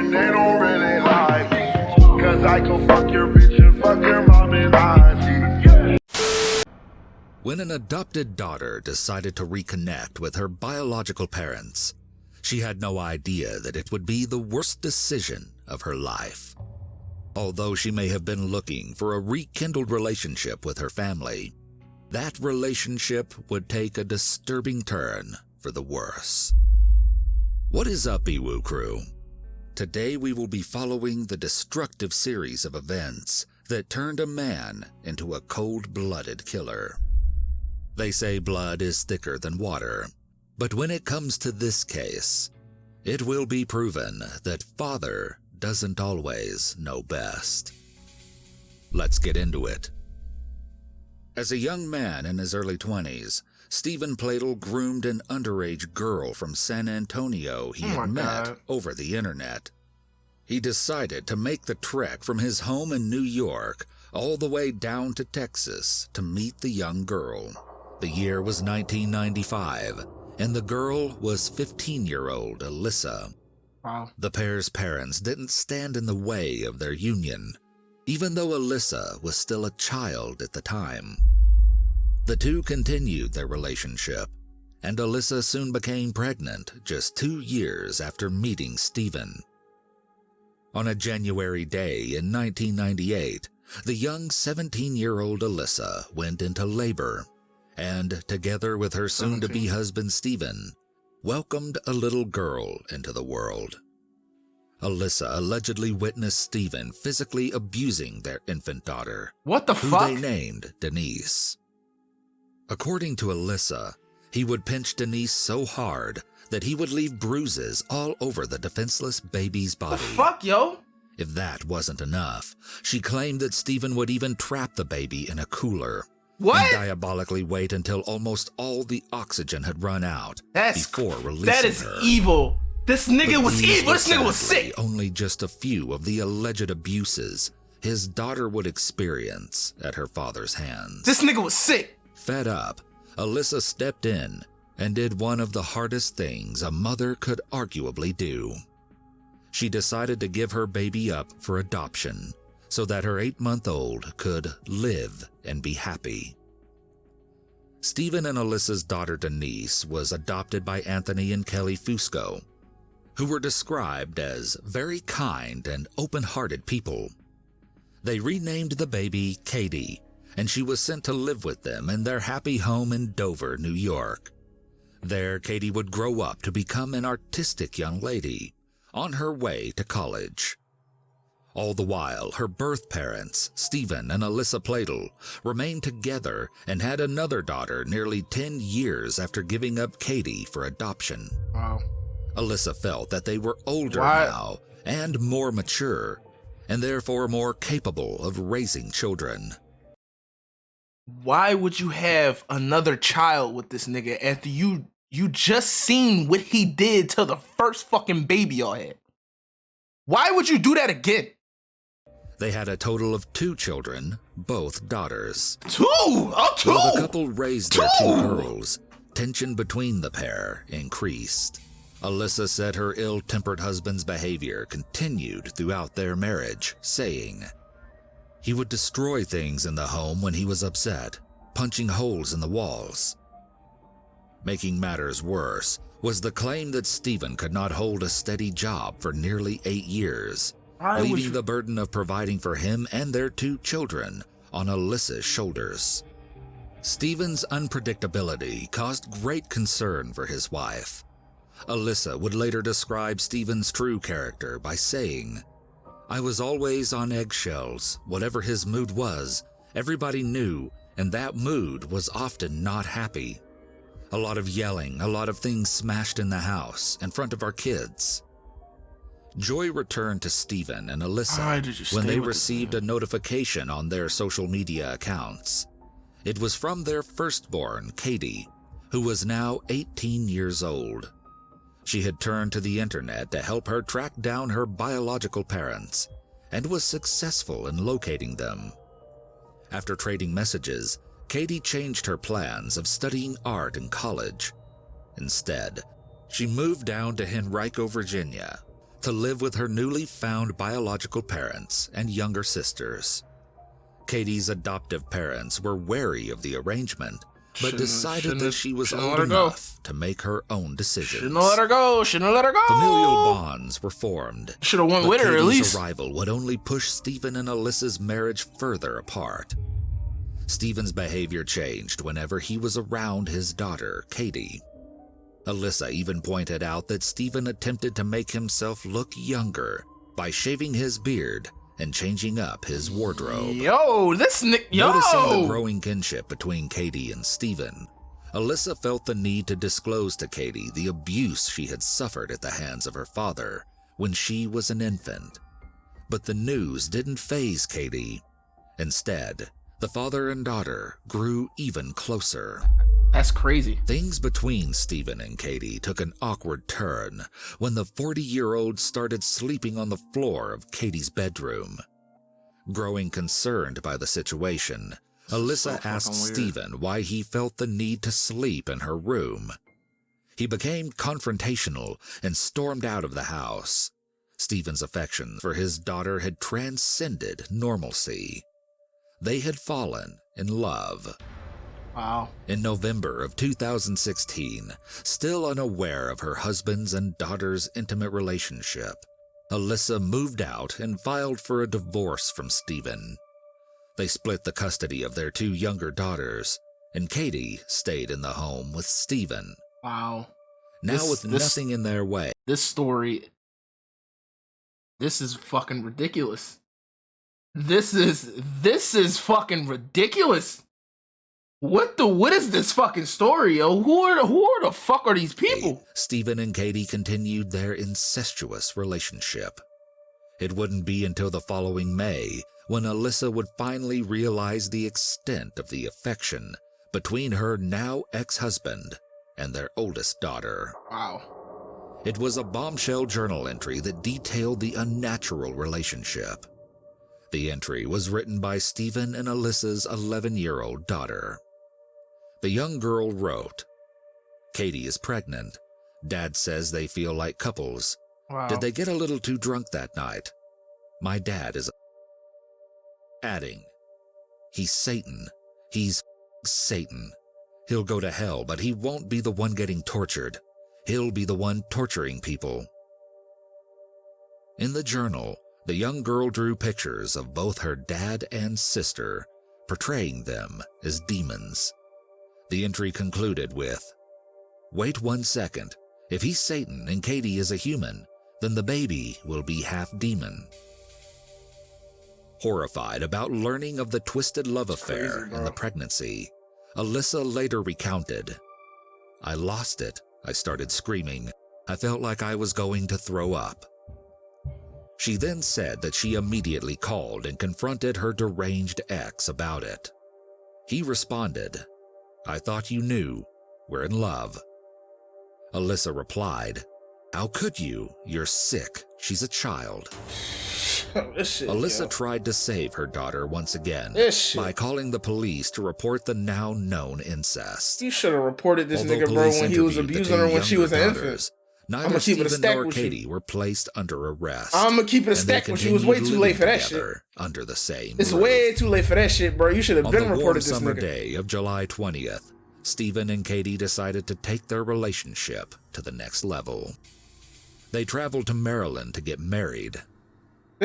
and they don't really like me. Cause I can fuck your bitch and fuck your mom and auntie. When an adopted daughter decided to reconnect with her biological parents, she had no idea that it would be the worst decision of her life. Although she may have been looking for a rekindled relationship with her family, that relationship would take a disturbing turn for the worse. What is up, Iwu crew? Today we will be following the destructive series of events that turned a man into a cold-blooded killer. They say blood is thicker than water, but when it comes to this case, it will be proven that father doesn't always know best. Let's get into it. As a young man in his early 20s, Stephen Pladel groomed an underage girl from San Antonio he had met over the internet. He decided to make the trek from his home in New York all the way down to Texas to meet the young girl. The year was 1995, and the girl was 15-year-old Alyssa. Wow. The pair's parents didn't stand in the way of their union, even though Alyssa was still a child at the time. The two continued their relationship, and Alyssa soon became pregnant just 2 years after meeting Stephen. On a January day in 1998, the young 17-year-old Alyssa went into labor, and together with her soon-to-be husband Stephen, welcomed a little girl into the world. Alyssa allegedly witnessed Stephen physically abusing their infant daughter, What the who fuck? they named Denise. According to Alyssa, he would pinch Denise so hard that he would leave bruises all over the defenseless baby's body. The fuck, yo? If that wasn't enough, she claimed that Stephen would even trap the baby in a cooler What? and diabolically wait until almost all the oxygen had run out before releasing that is her. evil. This nigga But was these evil. were This nigga was sadly sick. only just a few of the alleged abuses his daughter would experience at her father's hands. This nigga was sick. Fed up, Alyssa stepped in and did one of the hardest things a mother could arguably do. She decided to give her baby up for adoption so that her 8-month-old could live and be happy. Stephen and Alyssa's daughter Denise was adopted by Anthony and Kelly Fusco, who were described as very kind and open-hearted people. They renamed the baby Katie, and she was sent to live with them in their happy home in Dover, New York. There, Katie would grow up to become an artistic young lady on her way to college. All the while, her birth parents, Stephen and Alyssa Pladel, remained together and had another daughter nearly 10 years after giving up Katie for adoption. Wow. Alyssa felt that they were older now and more mature, and therefore more capable of raising children. Why would you have another child with this nigga after you just seen what he did to the first fucking baby y'all had? Why would you do that again? They had a total of 2 children, both daughters. 2? Oh, 2? While the couple raised their 2 girls, tension between the pair increased. Alyssa said her ill-tempered husband's behavior continued throughout their marriage, saying, "He would destroy things in the home when he was upset, punching holes in the walls." Making matters worse was the claim that Stephen could not hold a steady job for nearly 8 years, leaving the burden of providing for him and their 2 children on Alyssa's shoulders. Stephen's unpredictability caused great concern for his wife. Alyssa would later describe Stephen's true character by saying, "I was always on eggshells. Whatever his mood was, everybody knew, and that mood was often not happy. A lot of yelling, a lot of things smashed in the house, in front of our kids." Joy returned to Stephen and Alyssa when they received a notification on their social media accounts. It was from their firstborn, Katie, who was now 18 years old. She had turned to the internet to help her track down her biological parents and was successful in locating them. After trading messages, Katie changed her plans of studying art in college. Instead, she moved down to Henrico, Virginia, to live with her newly found biological parents and younger sisters. Katie's adoptive parents were wary of the arrangement, but decided that she was old enough to make her own decisions. Shouldn't have let her go. Shouldn't have let her go. Familial bonds were formed. Should have went with her at least. Arrival would only push Stephen and Alyssa's marriage further apart. Stephen's behavior changed whenever he was around his daughter, Katie. Alyssa even pointed out that Stephen attempted to make himself look younger by shaving his beard and changing up his wardrobe. Noticing the growing kinship between Katie and Stephen, Alyssa felt the need to disclose to Katie the abuse she had suffered at the hands of her father when she was an infant. But the news didn't faze Katie. Instead, the father and daughter grew even closer. That's crazy. Things between Stephen and Katie took an awkward turn when the 40-year-old started sleeping on the floor of Katie's bedroom. Growing concerned by the situation, Alyssa asked Stephen why he felt the need to sleep in her room. He became confrontational and stormed out of the house. Stephen's affection for his daughter had transcended normalcy. They had fallen in love. Wow. In November of 2016, still unaware of her husband's and daughter's intimate relationship, Alyssa moved out and filed for a divorce from Stephen. They split the custody of their 2 younger daughters, and Katie stayed in the home with Stephen. Wow. Now with nothing in their way. This story, this is fucking ridiculous. This is fucking ridiculous. What is this fucking story, yo? Who the fuck are these people? Stephen and Katie continued their incestuous relationship. It wouldn't be until the following May when Alyssa would finally realize the extent of the affection between her now ex-husband and their oldest daughter. Wow. It was a bombshell journal entry that detailed the unnatural relationship. The entry was written by Stephen and Alyssa's 11-year-old daughter. The young girl wrote, "Katie is pregnant. Dad says they feel like couples. Wow. Did they get a little too drunk that night? My dad is..." Adding, "He's Satan. He's Satan. He'll go to hell, but he won't be the one getting tortured. He'll be the one torturing people." In the journal, the young girl drew pictures of both her dad and sister, portraying them as demons. The entry concluded with, "Wait 1 second. If he's Satan and Katie is a human, then the baby will be half demon." Horrified about learning of the twisted love affair and the pregnancy, Alyssa later recounted, "I lost it. I started screaming. I felt like I was going to throw up." She then said that she immediately called and confronted her deranged ex about it. He responded, "I thought you knew. We're in love." Alyssa replied, "How could you? You're sick. She's a child." Alyssa tried to save her daughter once again by calling the police to report the now known incest. You should have reported this nigga, bro, when he was abusing her when she was an infant. Neither Stephen nor Katie were placed under arrest. I'm gonna keep it a stack when she was way too late for that shit. Under the same It's roof. way too late for that shit, bro. You should have been reported this nigga. On the warm summer day of July 20th, Stephen and Katie decided to take their relationship to the next level. They traveled to Maryland to get married.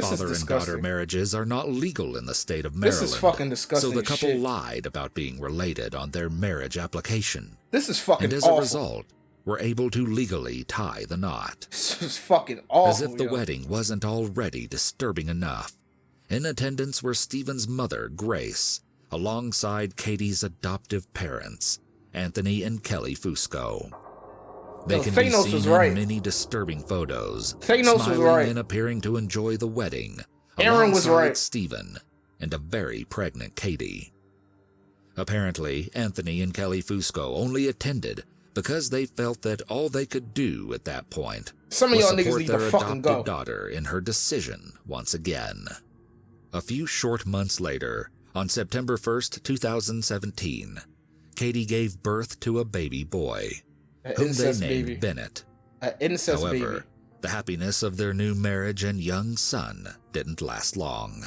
Father and daughter marriages are not legal in the state of Maryland. This is fucking disgusting. So the couple lied about being related on their marriage application. This is fucking awful. And as a result, were able to legally tie the knot. This is fucking awful. As if the wedding wasn't already disturbing enough. In attendance were Stephen's mother, Grace, alongside Katie's adoptive parents, Anthony and Kelly Fusco. They can be seen in many disturbing photos, smiling and appearing to enjoy the wedding, Aaron was right. Stephen and a very pregnant Katie. Apparently, Anthony and Kelly Fusco only attended because they felt that all they could do at that point Some of was y'all niggas support need their to fucking adopted go. daughter in her decision once again. A few short months later, on September 1st, 2017, Katie gave birth to a baby boy, whom they named Bennett. An incest However, baby. The happiness of their new marriage and young son didn't last long.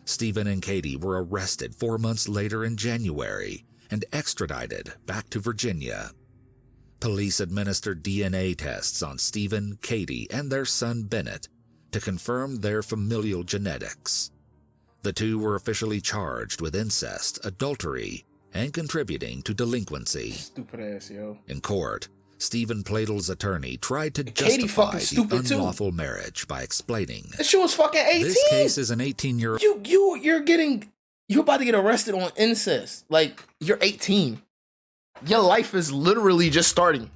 Stephen and Katie were arrested 4 months later in January and extradited back to Virginia. Police administered DNA tests on Stephen, Katie, and their son Bennett to confirm their familial genetics. The two were officially charged with incest, adultery, and contributing to delinquency. Stupid ass, yo. In court, Stephen Pladle's attorney tried to Katie justify fucking the stupid unlawful marriage by explaining, And she was fucking 18. this case is an 18-year-old. You're about to get arrested on incest. Like, you're 18. Your life is literally just starting.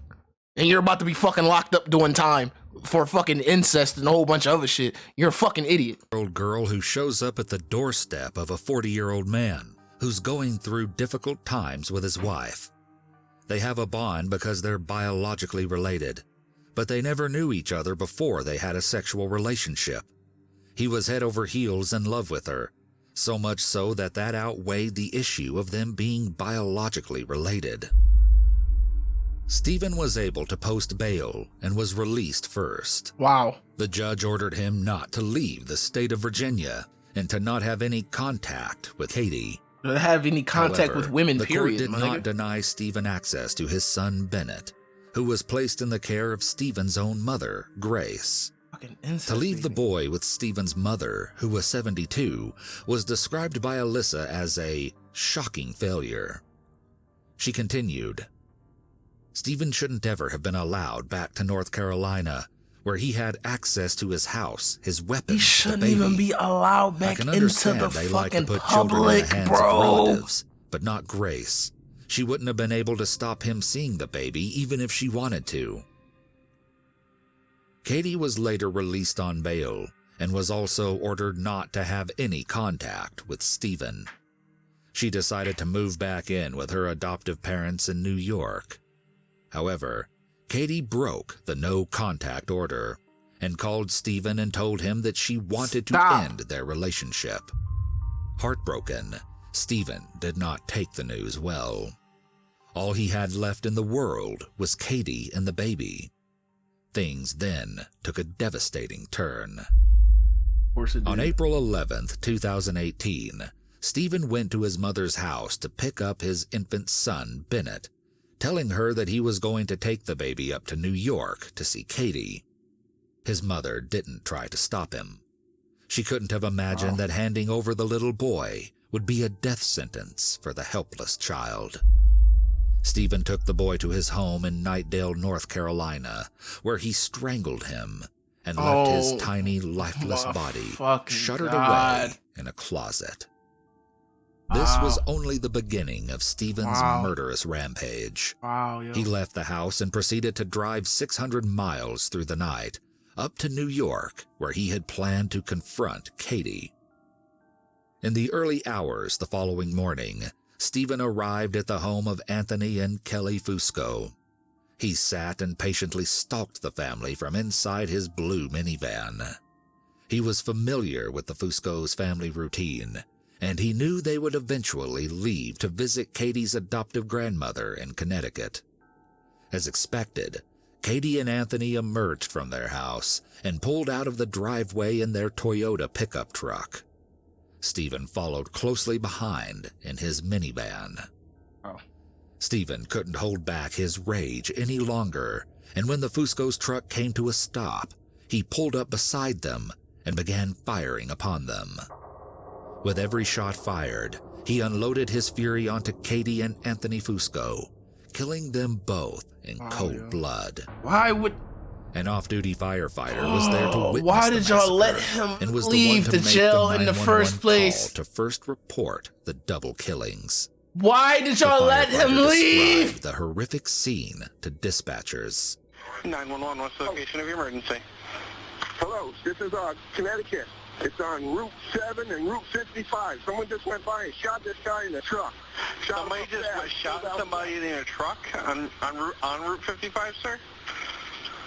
And you're about to be fucking locked up doing time for fucking incest and a whole bunch of other shit. You're a fucking idiot. Girl who shows up at the doorstep of a 40-year-old man who's going through difficult times with his wife. They have a bond because they're biologically related, but they never knew each other before they had a sexual relationship. He was head over heels in love with her, so much so that outweighed the issue of them being biologically related. Stephen was able to post bail and was released first. Wow. The judge ordered him not to leave the state of Virginia and to not have any contact with Katie. To have any contact However, with women, the period. court did not deny Stephen access to his son Bennett, who was placed in the care of Stephen's own mother, Grace. Fucking incest, To leave the baby. boy with Stephen's mother, who was 72, was described by Alyssa as a shocking failure. She continued, Stephen shouldn't ever have been allowed back to North Carolina, where he had access to his house, his weapons, He shouldn't the baby. even be allowed I back can into understand the they like to fucking put children in public, the hands bro. of relatives, but not Grace. She wouldn't have been able to stop him seeing the baby even if she wanted to. Katie was later released on bail and was also ordered not to have any contact with Stephen. She decided to move back in with her adoptive parents in New York. However, Katie broke the no-contact order and called Stephen and told him that she wanted to Stop. end their relationship. Heartbroken, Stephen did not take the news well. All he had left in the world was Katie and the baby. Things then took a devastating turn. Of course it did. On April 11th, 2018, Stephen went to his mother's house to pick up his infant son, Bennett, telling her that he was going to take the baby up to New York to see Katie. His mother didn't try to stop him. She couldn't have imagined that handing over the little boy would be a death sentence for the helpless child. Stephen took the boy to his home in Knightdale, North Carolina, where he strangled him and left his tiny, lifeless my body fucking shuttered God. away in a closet. This was only the beginning of Stephen's murderous rampage. Wow, yo. He left the house and proceeded to drive 600 miles through the night, up to New York, where he had planned to confront Katie. In the early hours the following morning, Stephen arrived at the home of Anthony and Kelly Fusco. He sat and patiently stalked the family from inside his blue minivan. He was familiar with the Fusco's family routine, and he knew they would eventually leave to visit Katie's adoptive grandmother in Connecticut. As expected, Katie and Anthony emerged from their house and pulled out of the driveway in their Toyota pickup truck. Stephen followed closely behind in his minivan. Stephen couldn't hold back his rage any longer, and when the Fusco's truck came to a stop, he pulled up beside them and began firing upon them. With every shot fired, he unloaded his fury onto Katie and Anthony Fusco, killing them both in cold blood. Why would... An off-duty firefighter was there to witness why the did y'all let massacre him and was leave the the one to make jail the in the 911 first place? call to first report the double killings. Why did y'all The let him firefighter leave? described the horrific scene to dispatchers. 911, what's the location of your emergency? Hello, this is Connecticut. It's on Route 7 and Route 55. Someone just went by and shot this guy in the truck. Somebody just shot somebody in a truck on Route 55, sir?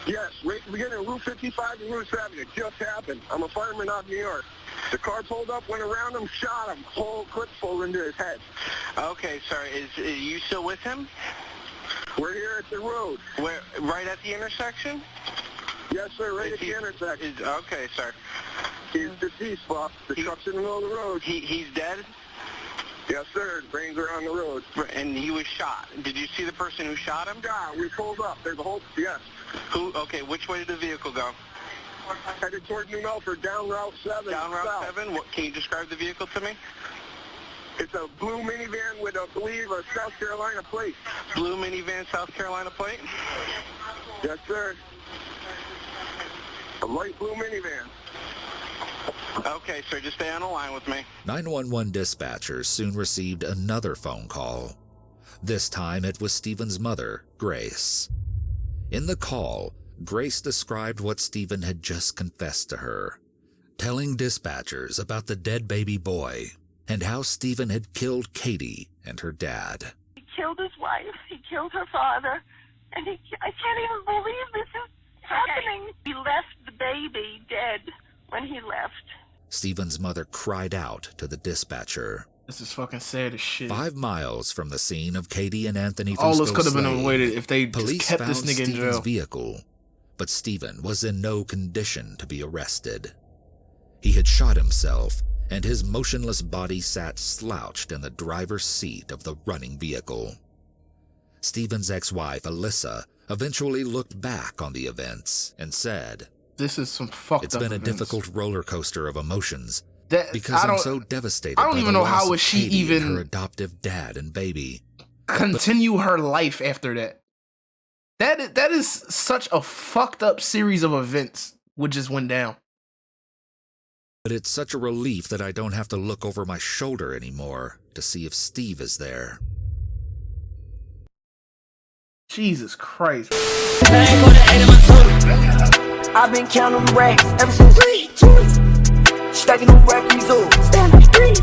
Yes, right at the beginning of Route 55 and Route 7. It just happened. I'm a fireman out of New York. The car pulled up, went around him, shot him. Whole clip full into his head. Okay, sir. Is you still with him? We're here at the road. Where? Right at the intersection? Yes, sir, right at the intersection. Okay, sir. He's deceased, boss. The truck's in the middle of the road. He's dead? Yes, sir. Brains are on the road. And he was shot. Did you see the person who shot him? Yeah, we pulled up. There's a whole, yes. Okay, which way did the vehicle go? Headed toward New Melford, down Route 7. Down Route south. 7? Can you describe the vehicle to me? It's a blue minivan with, I believe, a South Carolina plate. Blue minivan, South Carolina plate? Yes, sir. A light blue minivan. Okay, sir, just stay on the line with me. 911 dispatchers soon received another phone call. This time it was Stephen's mother, Grace. In the call, Grace described what Stephen had just confessed to her, telling dispatchers about the dead baby boy and how Stephen had killed Katie and her dad. He killed his wife, he killed her father, and I can't even believe this is happening. He left the baby dead when he left. Stephen's mother cried out to the dispatcher. This is fucking sad as shit. 5 miles from the scene of Katie and Anthony Fusco All this could have been slaying, avoided if they just police kept found this nigga in Stephen's jail. vehicle, but Stephen was in no condition to be arrested. He had shot himself, and his motionless body sat slouched in the driver's seat of the running vehicle. Stephen's ex-wife, Alyssa, eventually looked back on the events and said, This is some fucked up "It's been a events. difficult roller coaster of emotions That, because I I'm so devastated I don't by even the know loss how of is she Katie and even her adoptive dad and baby. continue her life after that. That is such a fucked up series of events which just went down. But it's such a relief that I don't have to look over my shoulder anymore to see if Steve is there." Jesus Christ. I've been counting racks ever since 3, 2, stacking them rackies up. Stand up, 3,